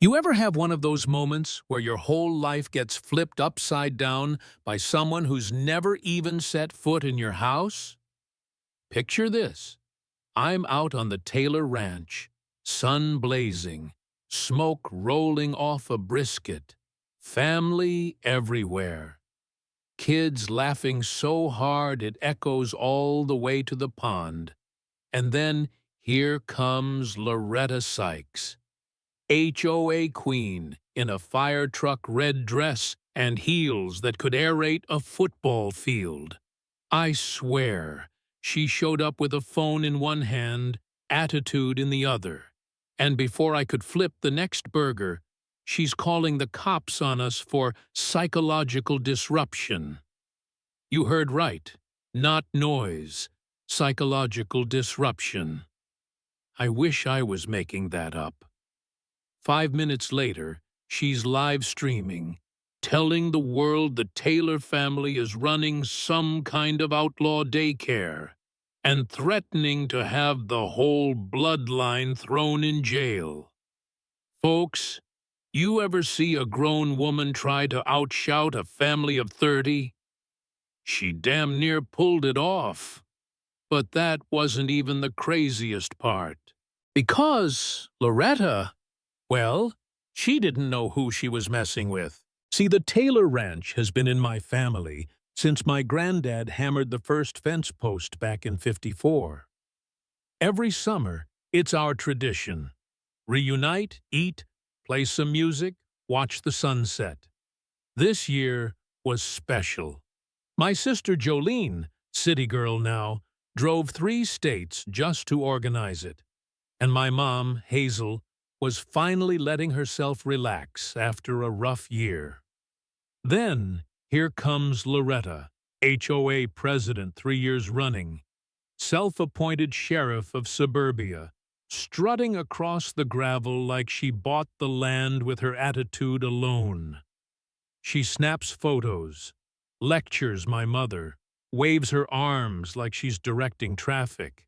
You ever have one of those moments where your whole life gets flipped upside down by someone who's never even set foot in your house? Picture this. I'm out on the Taylor Ranch, sun blazing, smoke rolling off a brisket, family everywhere, kids laughing so hard it echoes all the way to the pond. And then here comes Loretta Sykes, HOA queen, in a fire truck red dress and heels that could aerate a football field. I swear, she showed up with a phone in one hand, attitude in the other. And before I could flip the next burger, she's calling the cops on us for psychological disruption. You heard right, not noise, psychological disruption. I wish I was making that up. 5 minutes later, she's live streaming, telling the world the Taylor family is running some kind of outlaw daycare and threatening to have the whole bloodline thrown in jail. Folks, you ever see a grown woman try to outshout a family of 30? She damn near pulled it off. But that wasn't even the craziest part. Because Loretta, well, she didn't know who she was messing with. See, the Taylor Ranch has been in my family since my granddad hammered the first fence post back in '54. Every summer, it's our tradition. Reunite, eat, play some music, watch the sunset. This year was special. My sister Jolene, city girl now, drove 3 states just to organize it. And my mom, Hazel, was finally letting herself relax after a rough year. Then, here comes Loretta, HOA president 3 years running, self-appointed sheriff of suburbia, strutting across the gravel like she bought the land with her attitude alone. She snaps photos, lectures my mother, waves her arms like she's directing traffic,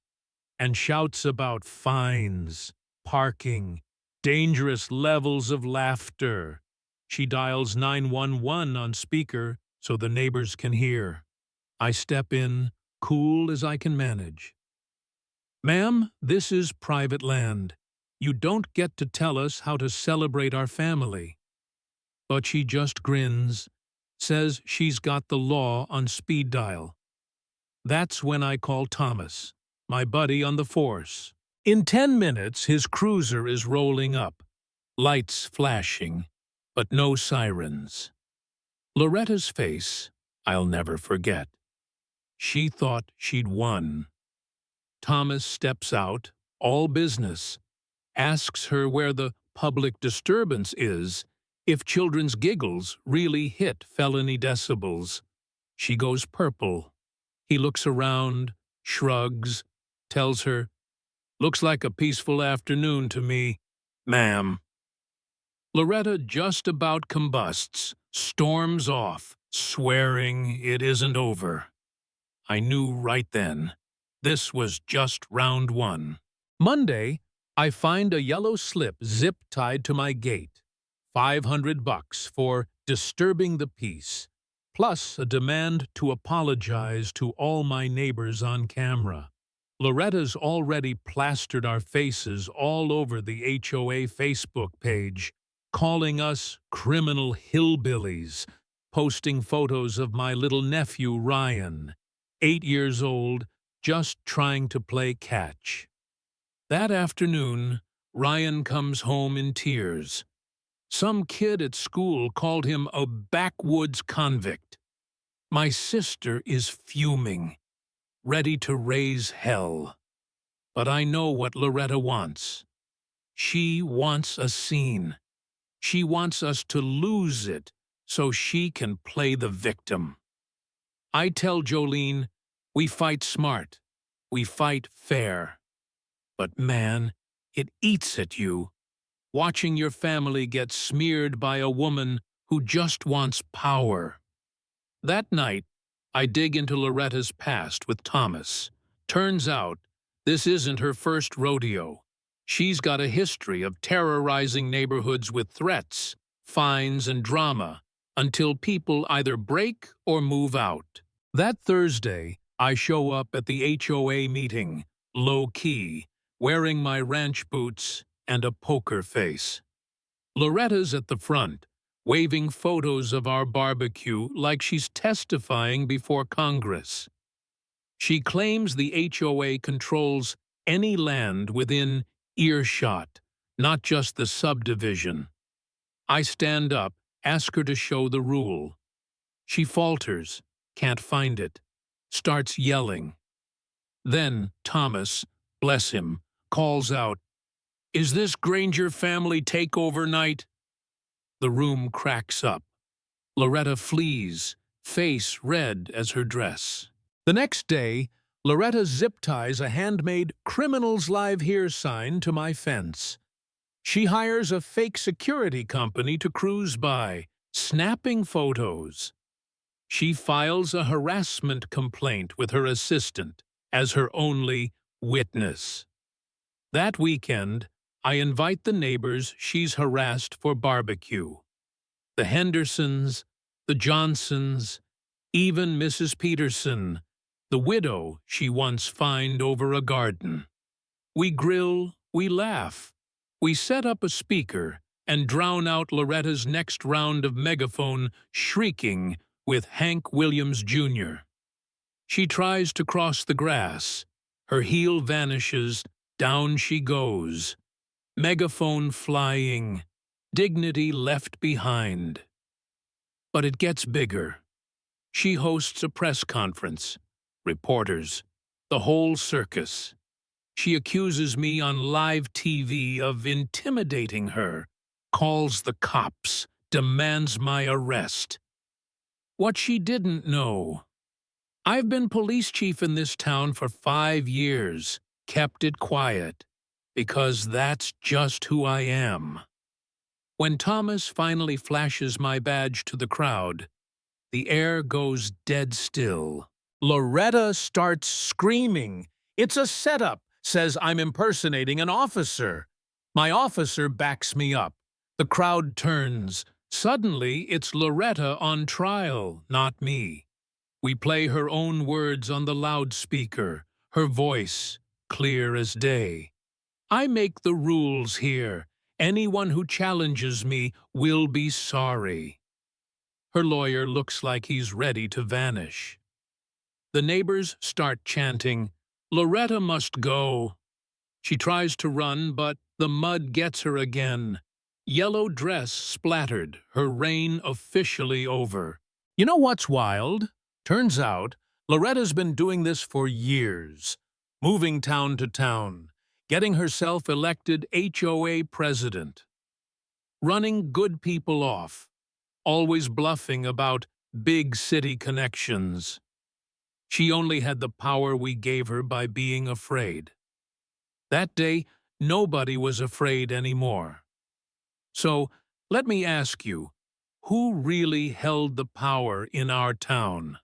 and shouts about fines, parking, dangerous levels of laughter. She dials 911 on speaker so the neighbors can hear. I step in, cool as I can manage. Ma'am, this is private land. You don't get to tell us how to celebrate our family. But she just grins, says she's got the law on speed dial. That's when I call Thomas, my buddy on the force. In 10 minutes, his cruiser is rolling up, lights flashing, but no sirens. Loretta's face, I'll never forget. She thought she'd won. Thomas steps out, all business, asks her where the public disturbance is if children's giggles really hit felony decibels. She goes purple. He looks around, shrugs, tells her, "Looks like a peaceful afternoon to me, ma'am." Loretta just about combusts, storms off, swearing it isn't over. I knew right then. This was just round 1. Monday, I find a yellow slip zip-tied to my gate. $500 for disturbing the peace, plus a demand to apologize to all my neighbors on camera. Loretta's already plastered our faces all over the HOA Facebook page, calling us criminal hillbillies, posting photos of my little nephew Ryan, 8 years old, just trying to play catch. That afternoon, Ryan comes home in tears. Some kid at school called him a backwoods convict. My sister is fuming, ready to raise hell. But I know what Loretta wants. She wants a scene. She wants us to lose it so she can play the victim. I tell Jolene, we fight smart. We fight fair. But man, it eats at you, watching your family get smeared by a woman who just wants power. That night, I dig into Loretta's past with Thomas. Turns out, this isn't her first rodeo. She's got a history of terrorizing neighborhoods with threats, fines, and drama until people either break or move out. That Thursday, I show up at the HOA meeting, low-key, wearing my ranch boots and a poker face. Loretta's at the front, waving photos of our barbecue like she's testifying before Congress. She claims the HOA controls any land within earshot, not just the subdivision. I stand up, ask her to show the rule. She falters, can't find it, starts yelling. Then Thomas, bless him, calls out, "Is this Granger family takeover night?" The room cracks up. Loretta flees, face red as her dress. The next day, Loretta zip-ties a handmade "Criminals Live Here" sign to my fence. She hires a fake security company to cruise by, snapping photos. She files a harassment complaint with her assistant as her only witness. That weekend, I invite the neighbors she's harassed for barbecue. The Hendersons, the Johnsons, even Mrs. Peterson, the widow she once fined over a garden. We grill, we laugh. We set up a speaker and drown out Loretta's next round of megaphone shrieking with Hank Williams Jr. She tries to cross the grass. Her heel vanishes, down she goes. Megaphone flying, dignity left behind. But it gets bigger. She hosts a press conference. Reporters, the whole circus. She accuses me on live TV of intimidating her, calls the cops, demands my arrest. What she didn't know. I've been police chief in this town for 5 years, kept it quiet, because that's just who I am. When Thomas finally flashes my badge to the crowd, the air goes dead still. Loretta starts screaming. "It's a setup," says I'm impersonating an officer. My officer backs me up. The crowd turns. Suddenly, it's Loretta on trial, not me. We play her own words on the loudspeaker, her voice clear as day. I make the rules here. Anyone who challenges me will be sorry. Her lawyer looks like he's ready to vanish. The neighbors start chanting, "Loretta must go." She tries to run, but the mud gets her again. Yellow dress splattered, her reign officially over. You know what's wild? Turns out, Loretta's been doing this for years, moving town to town, getting herself elected HOA president, running good people off, always bluffing about big city connections. She only had the power we gave her by being afraid. That day, nobody was afraid anymore. So, let me ask you, who really held the power in our town?